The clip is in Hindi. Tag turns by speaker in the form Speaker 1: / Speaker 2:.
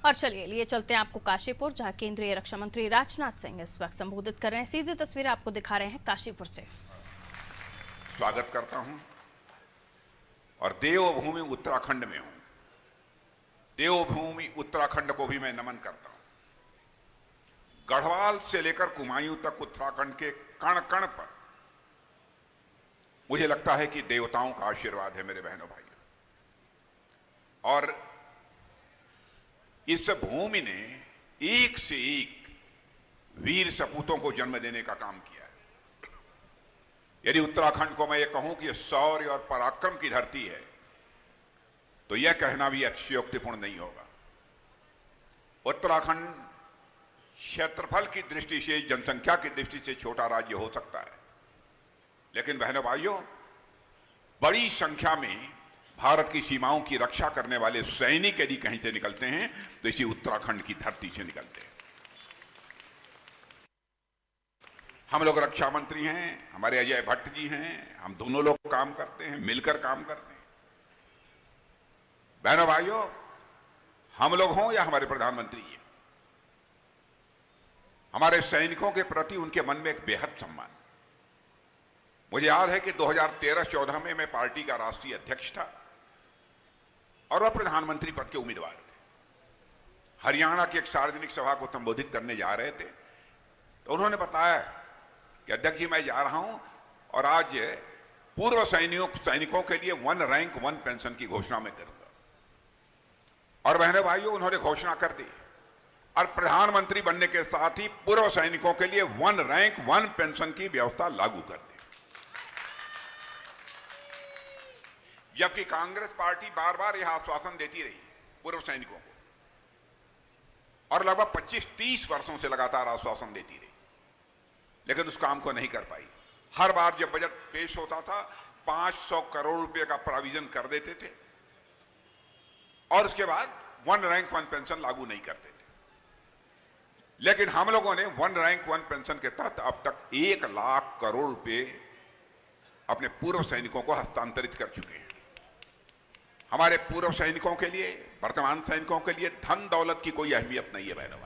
Speaker 1: और चलिए लिए चलते हैं आपको काशीपुर, जहां केंद्रीय रक्षा मंत्री राजनाथ सिंह इस वक्त संबोधित कर रहे हैं। सीधी तस्वीर आपको दिखा रहे हैं काशीपुर से।
Speaker 2: स्वागत करता हूं और देवभूमि उत्तराखंड में हूं। देवभूमि उत्तराखंड को भी मैं नमन करता हूं। गढ़वाल से लेकर कुमायूं तक उत्तराखंड के कण कण पर मुझे लगता है कि देवताओं का आशीर्वाद है मेरे बहनों भाइयों। और इस भूमि ने एक से एक वीर सपूतों को जन्म देने का काम किया है। यदि उत्तराखंड को मैं ये कहूं कि यह शौर्य और पराक्रम की धरती है, तो यह कहना भी अतिशयोक्तिपूर्ण नहीं होगा। उत्तराखंड क्षेत्रफल की दृष्टि से, जनसंख्या की दृष्टि से छोटा राज्य हो सकता है, लेकिन बहनों भाइयों, बड़ी संख्या में भारत की सीमाओं की रक्षा करने वाले सैनिक यदि कहीं से निकलते हैं तो इसी उत्तराखंड की धरती से निकलते हैं। हम लोग रक्षा मंत्री हैं, हमारे अजय भट्ट जी हैं, हम दोनों लोग काम करते हैं, मिलकर काम करते हैं। बहनों भाइयों, हम लोग हों या हमारे प्रधानमंत्री हैं, हमारे सैनिकों के प्रति उनके मन में एक बेहद सम्मान। मुझे याद है कि 2013-14 में मैं पार्टी का राष्ट्रीय अध्यक्ष था और वह प्रधानमंत्री पद के उम्मीदवार थे। हरियाणा की एक सार्वजनिक सभा को संबोधित करने जा रहे थे, तो उन्होंने बताया कि अध्यक्ष जी मैं जा रहा हूं और आज पूर्व सैनिकों के लिए 1 रैंक 1 पेंशन की घोषणा मैं करूंगा। और बहनों भाइयों, उन्होंने घोषणा कर दी और प्रधानमंत्री बनने के साथ ही पूर्व सैनिकों के लिए 1 रैंक 1 पेंशन की व्यवस्था लागू कर दी। जबकि कांग्रेस पार्टी बार बार यह आश्वासन देती रही पूर्व सैनिकों को और लगभग 25-30 वर्षों से लगातार आश्वासन देती रही, लेकिन उस काम को नहीं कर पाई। हर बार जब बजट पेश होता था 500 करोड़ रुपए का प्रोविजन कर देते थे और उसके बाद 1 रैंक 1 पेंशन लागू नहीं करते थे। लेकिन हम लोगों ने 1 रैंक 1 पेंशन के तहत अब तक 1 लाख करोड़ रुपए अपने पूर्व सैनिकों को हस्तांतरित कर चुके हैं। हमारे पूर्व सैनिकों के लिए, वर्तमान सैनिकों के लिए धन दौलत की कोई अहमियत नहीं है बहनों।